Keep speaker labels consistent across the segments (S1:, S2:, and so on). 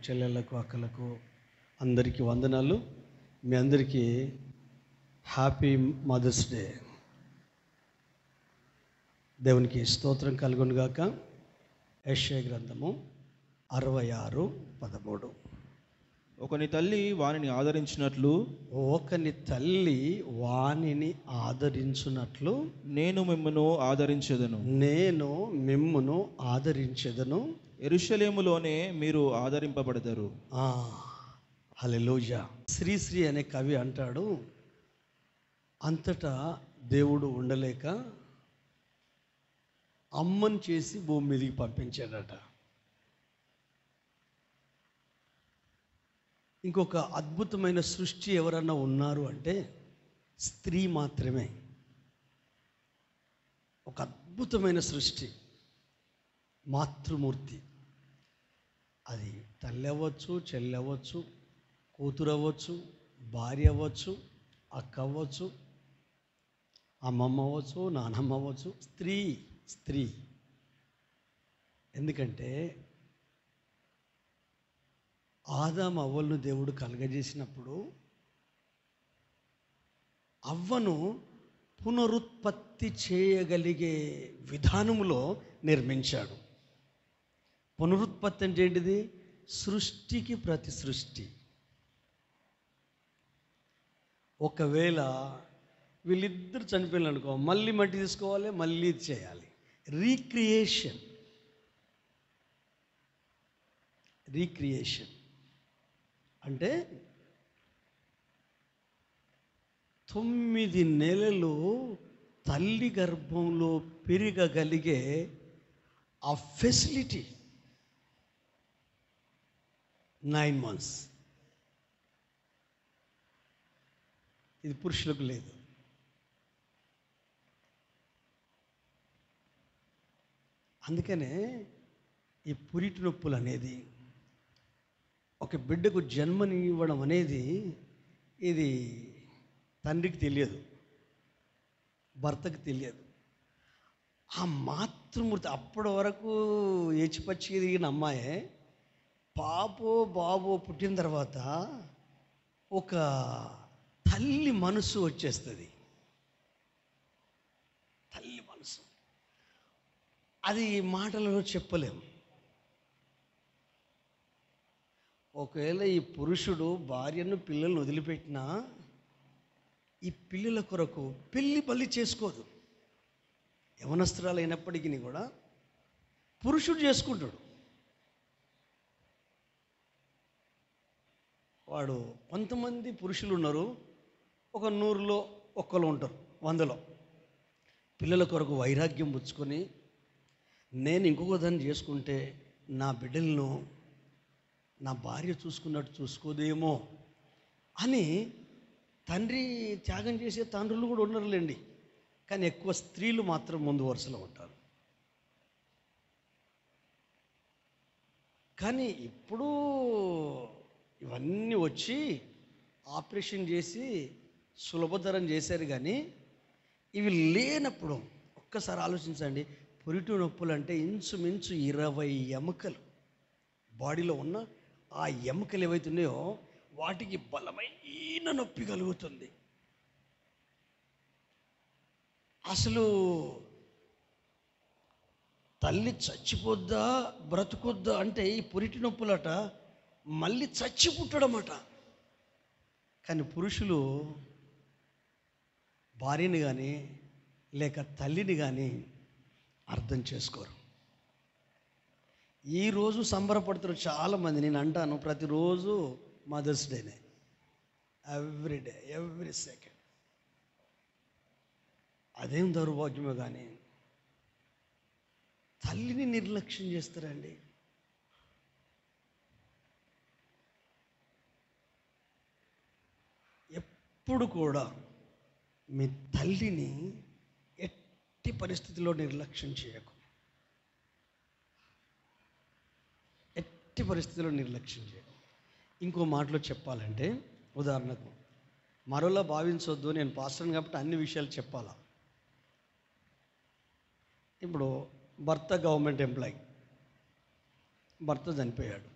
S1: చెల్లెళ్ళకు, అక్కలకు అందరికీ వందనాలు. మీ అందరికీ హ్యాపీ మదర్స్ డే. దేవునికి స్తోత్రం కలుగును గాక. యెషయా గ్రంథము 66:13.
S2: ఒకని తల్లి వానిని ఆదరించినట్లు,
S1: ఒకని తల్లి వానిని ఆదరించున్నట్లు
S2: నేను మిమ్మును ఆదరించెదను.
S1: నేను మిమ్మును ఆదరించెదను.
S2: యెరూషలేములోనే మీరు ఆదరింపబడతారు.
S1: హల్లెలూయా. శ్రీశ్రీ అనే కవి అంటాడు, అంతటా దేవుడు ఉండలేక అమ్మని చేసి భూమి మీదకి పంపించాడట. ఇంకొక అద్భుతమైన సృష్టి ఎవరన్నా ఉన్నారు అంటే స్త్రీ మాత్రమే. ఒక అద్భుతమైన సృష్టి, మాతృమూర్తి. అది తల్లి అవ్వచ్చు, చెల్లి అవ్వచ్చు, కూతురు అవ్వచ్చు, భార్య అవ్వచ్చు, అక్క అవ్వచ్చు, అమ్మమ్మ అవ్వచ్చు, నానమ్మ అవ్వచ్చు. స్త్రీ. ఎందుకంటే ఆదాము అవ్వలను దేవుడు కలగజేసినప్పుడు అవ్వను పునరుత్పత్తి చేయగలిగే విధానంలో నిర్మించాడు. పునరుత్పత్తి అంటే ఏంటిది? సృష్టికి ప్రతి సృష్టి. ఒకవేళ వీళ్ళిద్దరు చనిపోయిన అనుకో, మళ్ళీ మట్టి తీసుకోవాలి, మళ్ళీ ఇది చేయాలి. రీక్రియేషన్ అంటే 9 నెలలు తల్లి గర్భంలో పెరగగలిగే ఆ ఫెసిలిటీ 9 months. ఇది పురుషులకు లేదు. అందుకనే ఈ పురిటి నొప్పులు అనేది, ఒక బిడ్డకు జన్మనివ్వడం అనేది, ఇది తండ్రికి తెలియదు, భర్తకు తెలియదు. ఆ మాతృమూర్తి అప్పటి వరకు ఏచిపచ్చి ఎదిగిన అమ్మాయే పాపో బాబో పుట్టిన తర్వాత ఒక తల్లి మనసు వచ్చేస్తుంది. తల్లి మనసు అది మాటలలో చెప్పలేము. ఒకవేళ ఈ పురుషుడు భార్యను పిల్లలను వదిలిపెట్టినా ఈ పిల్లల కొరకు పెళ్ళి బలి చేసుకోదు. యవనస్త్రాలు అయినప్పటికీ కూడా పురుషుడు చేసుకుంటాడు. వాడు కొంతమంది పురుషులు ఉన్నారు, ఒక 100లో ఒక్కరు ఉంటారు, 100లో పిల్లల కొరకు వైరాగ్యం పుచ్చుకొని, నేను ఇంకొక దాన్ని చేసుకుంటే నా బిడ్డలను నా భార్య చూసుకున్నట్టు చూసుకోదేమో అని తండ్రి త్యాగం చేసే తండ్రులు కూడా ఉండరులేండి. కానీ ఎక్కువ స్త్రీలు మాత్రం ముందు వరుసలో ఉంటారు. కానీ ఇప్పుడు ఇవన్నీ వచ్చి ఆపరేషన్ చేసి సులభతరం చేశారు. కానీ ఇవి లేనప్పుడు ఒక్కసారి ఆలోచించండి. పురిటి నొప్పులు అంటే ఇంచుమించు 20 ఎముకలు బాడీలో ఉన్న ఆ ఎముకలు ఏవైతున్నాయో వాటికి బలమైన నొప్పి కలుగుతుంది. అసలు తల్లి చచ్చిపోద్దా బ్రతుకొద్దా అంటే ఈ పురిటి నొప్పులట మళ్ళీ చచ్చి పుట్టడమట. కానీ పురుషులు భార్యని కానీ లేక తల్లిని కానీ అర్థం చేసుకోరు. ఈరోజు సంబరపడుతారు చాలామంది. నేను అంటాను, ప్రతిరోజు మదర్స్ డేనే, ఎవ్రీడే, ఎవ్రీ సెకండ్. అదేం దౌర్భాగ్యమో కానీ తల్లిని నిర్లక్ష్యం చేస్తారండి. ఎప్పుడు కూడా మీ తల్లిని ఎట్టి పరిస్థితిలో నిర్లక్ష్యం చేయకు. ఎట్టి పరిస్థితిలో నిర్లక్ష్యం చేయకు. ఇంకో మాటలో చెప్పాలంటే, ఉదాహరణకు మరోలా భావించవద్దు, నేను పాస్టర్ని కాబట్టి అన్ని విషయాలు చెప్పాలా. ఇప్పుడు భర్త గవర్నమెంట్ ఎంప్లాయీ, భర్త చనిపోయాడు.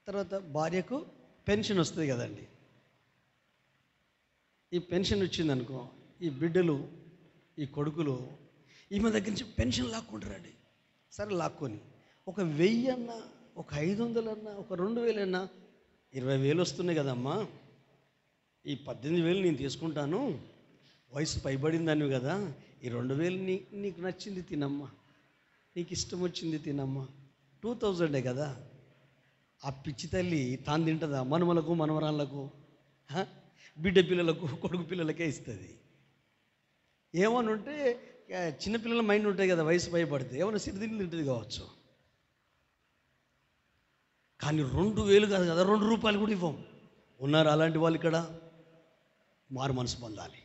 S1: తర్వాత భార్యకు పెన్షన్ వస్తుంది కదండి. ఈ పెన్షన్ వచ్చిందనుకో, ఈ బిడ్డలు, ఈ కొడుకులు ఈమె దగ్గర నుంచి పెన్షన్ లాక్కుంటారండి. సరే లాక్కొని ఒక 1000 అన్నా, ఒక 500 అన్నా, ఒక 2000 అన్నా, 20,000 వస్తున్నాయి కదమ్మా, ఈ 18,000 నేను తీసుకుంటాను, వయసు పైబడిందానివి కదా, ఈ 2,000 నీకు నచ్చింది తినమ్మా, నీకు ఇష్టం వచ్చింది తినమ్మా, 2,000 కదా. ఆ పిచ్చి తల్లి తాను తింటుందా? మనమలకు, మనవరాళ్ళకు, బిడ్డ పిల్లలకు, కొడుకు పిల్లలకే ఇస్తుంది. ఏమని ఉంటే చిన్నపిల్లల మైండ్ ఉంటాయి కదా, వయసు భయపడితే ఏమైనా సిరిదిండి తింటుంది కావచ్చు. కానీ 2,000 కాదు కదా, 2 రూపాయలు కూడా ఇవ్వం. ఉన్నారు అలాంటి వాళ్ళు ఇక్కడ. మారు మనసు పొందాలి.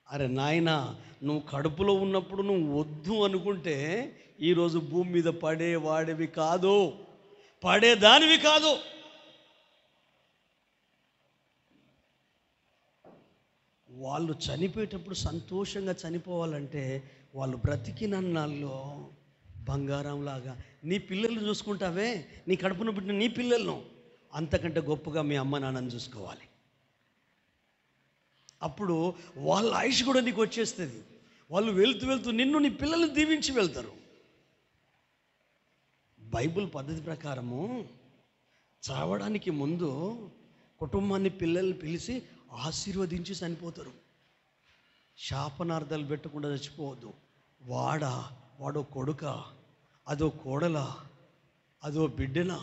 S1: అరే నాయన, నువ్వు కడుపులో ఉన్నప్పుడు నువ్వు వద్దు అనుకుంటే ఈరోజు భూమి మీద పడేవాడివి కాదు, పడేదానివి కాదు. వాళ్ళు చనిపోయేటప్పుడు సంతోషంగా చనిపోవాలంటే వాళ్ళు బ్రతికినన్నాళ్ళు బంగారంలాగా నీ పిల్లల్ని చూసుకుంటావే, నీ కడుపున పుట్టిన నీ పిల్లలను అంతకంటే గొప్పగా మీ అమ్మ నాన్నని చూసుకోవాలి. అప్పుడు వాళ్ళ ఆయుష్ కూడా నీకు వచ్చేస్తుంది. వాళ్ళు వెళ్తూ వెళ్తూ నిన్ను, నీ పిల్లల్ని దీవించి వెళ్తారు. బైబిల్ పద్ధతి ప్రకారము చావడానికి ముందు కుటుంబాన్ని, పిల్లల్ని పిలిచి ఆశీర్వదించి చనిపోతారు. శాపనార్థాలు పెట్టకుండా చచ్చిపోవద్దు. వాడో కొడుక, అదో కోడల, అదో బిడ్డనా,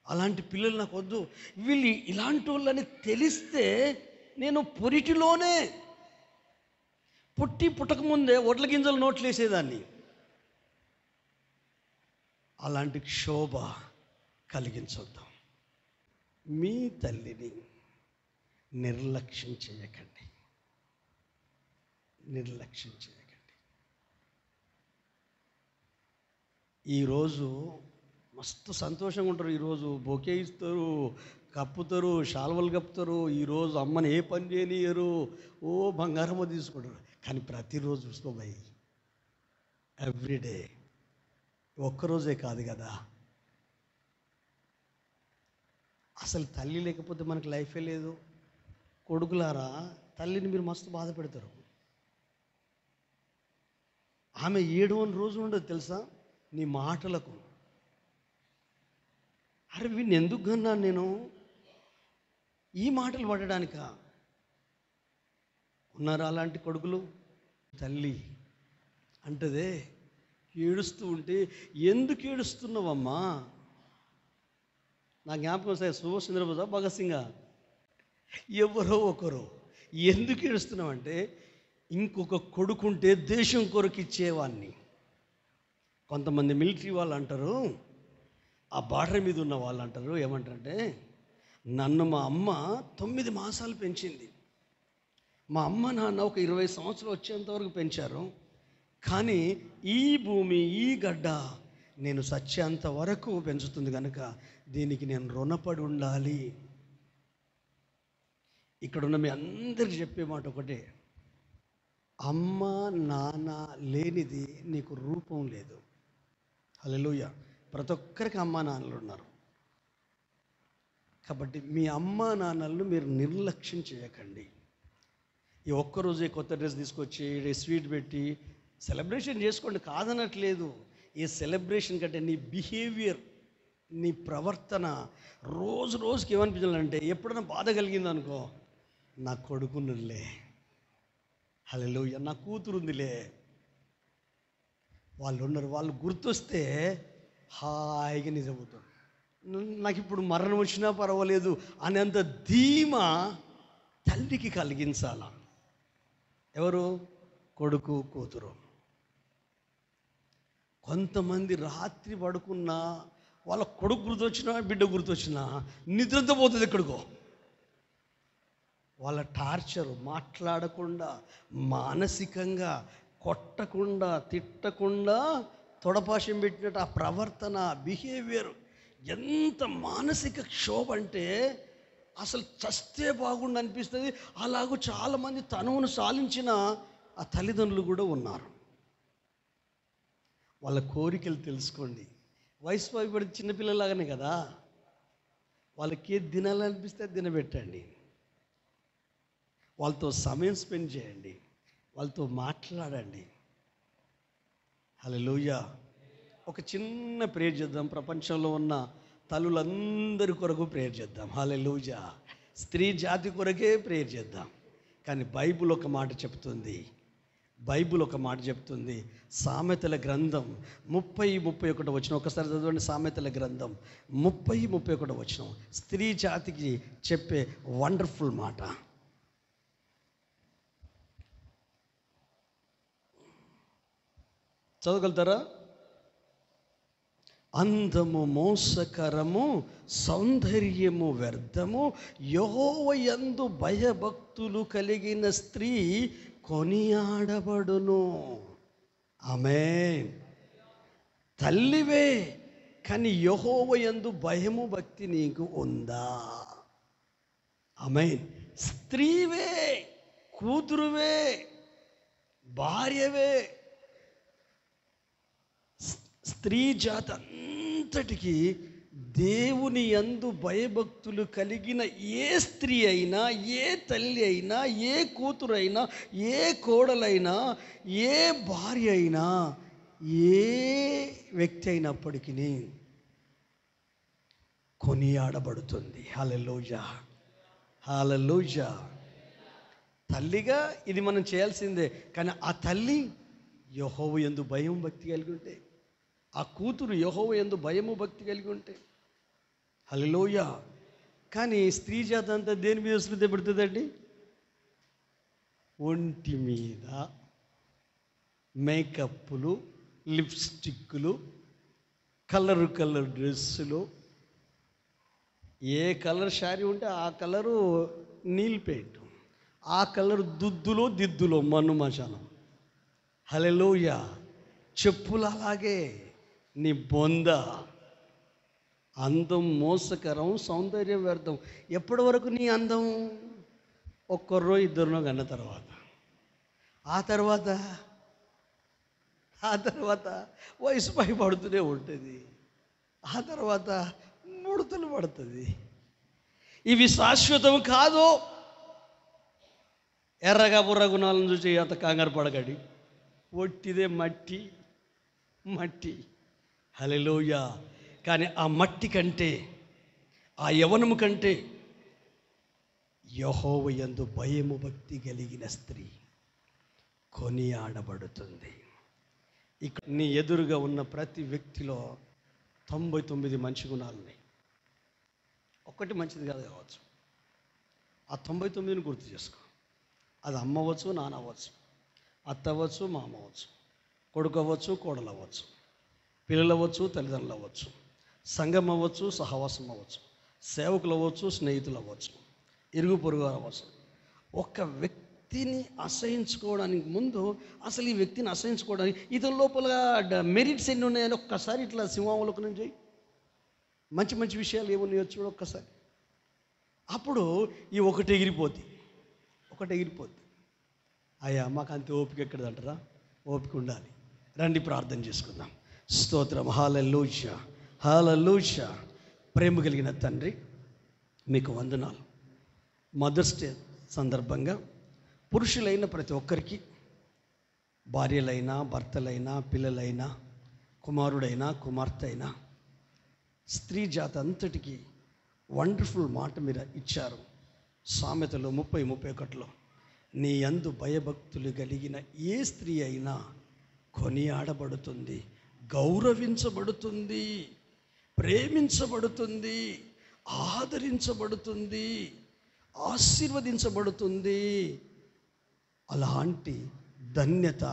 S1: అలాంటి పిల్లలు నాకు వద్దు. వీళ్ళు ఇలాంటి వాళ్ళని తెలిస్తే నేను పొరిటిలోనే పుట్టకముందే ఒడ్ల గింజలు నోట్లు వేసేదాన్ని. అలాంటి క్షోభ కలిగించొద్దాం. మీ తల్లిని నిర్లక్ష్యం చేయకండి, నిర్లక్ష్యం చేయకండి. ఈరోజు మస్తు సంతోషంగా ఉంటారు. ఈరోజు బొకే ఇస్తారు, కప్పుతారు, శాల్వలు కప్పుతారు. ఈరోజు అమ్మని ఏ పని చేయనియరు, ఓ బంగారమో తీసుకుంటారు. కానీ ప్రతిరోజు చూసుకోబోయి, ఎవ్రీడే, ఒక్కరోజే కాదు కదా. అసలు తల్లి లేకపోతే మనకు లైఫే లేదు. కొడుకులారా, తల్లిని మీరు మస్తు బాధ పెడతారు. ఆమె 7 రోజు ఉండదు తెలుసా నీ మాటలకు. అరే వీడిని ఎందుకు కన్నాను నేను, ఈ మాటలు పడడానిక? ఉన్నారా అలాంటి కొడుకులు? తల్లి అంటదే ఏడుస్తూ ఉంటే, ఎందుకు ఏడుస్తున్నావమ్మా? నా జ్ఞాపకం వస్తాయి, సుభాష్ చంద్రబోస్, భగత్ సింగ్, ఎవరో ఒకరు. ఎందుకు ఏడుస్తున్నామంటే, ఇంకొక కొడుకుంటే దేశం కొరకు ఇచ్చేవాడిని. కొంతమంది మిలిటరీ వాళ్ళు అంటారు, ఆ బార్డర్ మీద ఉన్న వాళ్ళు అంటారు, ఏమంటారంటే, నన్ను మా అమ్మ 9 మాసాలు పెంచింది, మా అమ్మ నాన్న ఒక 20 సంవత్సరాలు వచ్చేంతవరకు పెంచారు, కానీ ఈ భూమి, ఈ గడ్డ నేను సచ్చేంత వరకు పెంచుతుంది కనుక దీనికి నేను రుణపడి ఉండాలి. ఇక్కడున్న మీ అందరికీ చెప్పే మాట ఒకటే, అమ్మ నాన్న లేనిది నీకు రూపం లేదు. హల్లెలూయా. ప్రతి ఒక్కరికి అమ్మా నాన్నలు ఉన్నారు. కాబట్టి మీ అమ్మా నాన్నలను మీరు నిర్లక్ష్యం చేయకండి. ఈ ఒక్కరోజే కొత్త డ్రెస్ తీసుకొచ్చి స్వీట్ పెట్టి సెలబ్రేషన్ చేసుకోండి, కాదనట్లేదు. ఈ సెలబ్రేషన్ కంటే నీ బిహేవియర్, నీ ప్రవర్తన రోజు రోజుకి ఏమనిపించాలంటే, ఎప్పుడైనా బాధ కలిగిందనుకో, నా కొడుకునులే, హల్లెలూయా, నా కూతురుందిలే, వాళ్ళు ఉన్నారు, వాళ్ళు గుర్తొస్తే హాయిగా నిజమవుతాడు. నాకు ఇప్పుడు మరణం వచ్చినా పర్వాలేదు అనేంత ధీమా తల్లికి కలిగించాల. ఎవరు? కొడుకు, కూతురు. కొంతమంది రాత్రి పడుకున్నా వాళ్ళ కొడుకు గుర్తొచ్చినా, బిడ్డ గుర్తొచ్చినా నిద్రతో పోతుంది ఎక్కడికో. వాళ్ళ టార్చరు, మాట్లాడకుండా, మానసికంగా కొట్టకుండా, తిట్టకుండా, తొడపాశం పెట్టినట్టు ఆ ప్రవర్తన, బిహేవియర్ ఎంత మానసిక క్షోభ అంటే అసలు చస్తే బాగుండు అనిపిస్తుంది. అలాగూ చాలామంది తనువును సాలించిన ఆ తల్లిదండ్రులు కూడా ఉన్నారు. వాళ్ళ కోరికలు తెలుసుకోండి, వయసు పైబడి చిన్నపిల్లలాగానే కదా, వాళ్ళకి ఏది తినాలనిపిస్తే అది తినబెట్టండి, వాళ్ళతో సమయం స్పెండ్ చేయండి, వాళ్ళతో మాట్లాడండి. హల్లెలూయా. ఒక చిన్న ప్రేయర్ చేద్దాం. ప్రపంచంలో ఉన్న తల్లులందరి కొరకు ప్రేయర్ చేద్దాం. హల్లెలూయా. స్త్రీ జాతి కొరకే ప్రేయర్ చేద్దాం. కానీ బైబిల్ ఒక మాట చెప్తుంది. సామెతల గ్రంథం 30-31 వచనం ఒకసారి చదవండి. సామెతల గ్రంథం 30-31 వచనం స్త్రీ జాతికి చెప్పే వండర్ఫుల్ మాట. చదవగలుగుతారా? అందము మోసకరము, సౌందర్యము వ్యర్థము, యెహోవా యందు భయభక్తులు కలిగిన స్త్రీ కొనియాడబడును. ఆమేన్. తల్లివే, కానీ యెహోవా యందు భయము భక్తి నీకు ఉందా? ఆమేన్. స్త్రీవే, కూతురువే, భార్యవే, స్త్రీ జాతి అంతటికి దేవుని యందు భయభక్తులు కలిగిన ఏ స్త్రీ అయినా, ఏ తల్లి అయినా, ఏ కూతురైనా, ఏ కోడలైనా, ఏ భార్య అయినా, ఏ వ్యక్తి అయినప్పటికీ కొనియాడబడుతుంది. హల్లెలూయా, హల్లెలూయా. తల్లిగా ఇది మనం చేయాల్సిందే. కానీ ఆ తల్లి యెహోవా యందు భయం భక్తి కలిగి ఉంటే, ఆ కూతురు యెహోవా యందు భయము భక్తి కలిగి ఉంటే, హల్లెలూయా. కానీ స్త్రీ జాతి అంతా దేని మీద శ్రద్ధ పెడుతుందండి? ఒంటి మీద మేకప్లు, లిప్స్టిక్లు, కలర్ డ్రెస్సులు, ఏ కలర్ శారీ ఉంటే ఆ కలరు నీల్ పెయింట్, ఆ కలర్ దిద్దులో మన్ను మశానం. హల్లెలూయా. చెప్పులు అలాగే. నీ బొంద. అందం మోసకరం, సౌందర్యం వ్యర్థం. ఎప్పటి వరకు నీ అందం? ఒక్కరో ఇద్దరినో కన్న తర్వాత. ఆ తర్వాత వయసు పైబడుతూనే ఉంటుంది. ఆ తర్వాత ముడతలు పడుతుంది. ఇవి శాశ్వతం కాదు. ఎర్రగా బుర్ర గుణాలను చూసి అంత కంగారు పడగడి. ఒట్టిదే మట్టి. హల్లెలూయా. కానీ ఆ మట్టి కంటే, ఆ యవ్వనము కంటే యెహోవా యందు భయము భక్తి కలిగిన స్త్రీ కొనియాడబడుతుంది. ఇక నీ ఎదురుగా ఉన్న ప్రతి వ్యక్తిలో 99 మంచి గుణాలు ఉన్నాయి. ఒక్కటి మంచిది కాదు కావచ్చు. ఆ 99ని గుర్తు చేసుకో. అది అమ్మ అవ్వచ్చు, నాన్న అవ్వచ్చు, అత్త అవ్వచ్చు, మామ అవ్వచ్చు, కొడుకు అవ్వచ్చు, కోడలు అవ్వచ్చు, పిల్లలు అవ్వచ్చు, తల్లిదండ్రులు అవ్వచ్చు, సంఘం అవ్వచ్చు, సహవాసం అవ్వచ్చు, సేవకులు అవ్వచ్చు, స్నేహితులు అవ్వచ్చు, ఇరుగు పొరుగు అవ్వచ్చు. ఒక వ్యక్తిని అసహించుకోవడానికి ముందు అసలు ఈ వ్యక్తిని అసహించుకోవడానికి ఇతని లోపల మెరిట్స్ ఎన్ని ఉన్నాయని ఒక్కసారి ఇట్లా సింహావలోకనం చేయి. మంచి విషయాలు ఏమున్నాయో చూడు ఒక్కసారి. అప్పుడు ఈ ఒకటి ఎగిరిపోద్ది. అయ్యా మాకు అంత ఓపిక ఎక్కడదంటారా? ఓపిక ఉండాలి. రండి ప్రార్థన చేసుకుందాం. స్తోత్రం. హల్లెలూయా. ప్రేమ కలిగిన తండ్రి, మీకు వందనాలు. మదర్స్ డే సందర్భంగా పురుషులైన ప్రతి ఒక్కరికి, భార్యలైనా, భర్తలైనా, పిల్లలైనా, కుమారుడైనా, కుమార్తె అయినా, స్త్రీ జాతి అంతటికి వండర్ఫుల్ మాట మీరు ఇచ్చారు. సామెతలు 30-31లో నీ యందు భయభక్తులు కలిగిన ఏ స్త్రీ అయినా కొనియాడబడుతుంది, గౌరవించబడుతుంది, ప్రేమించబడుతుంది, ఆదరించబడుతుంది, ఆశీర్వదించబడుతుంది. అలాంటి ధన్యత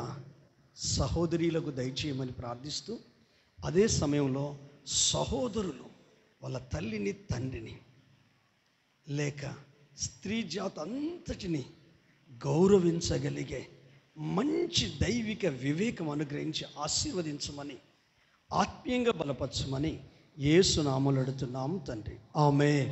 S1: సహోదరీలకు దయచేయమని ప్రార్థిస్తూ, అదే సమయంలో సహోదరులు వాళ్ళ తల్లిని, తండ్రిని, లేక స్త్రీ జాతి అంతటిని గౌరవించగలిగే మంచి దైవిక వివేకం అనుగ్రహించి ఆశీర్వదించమని, ఆత్మీయంగా బలపరచమని యేసు నామములో అడుగుతున్నాము తండ్రి. ఆమేన్.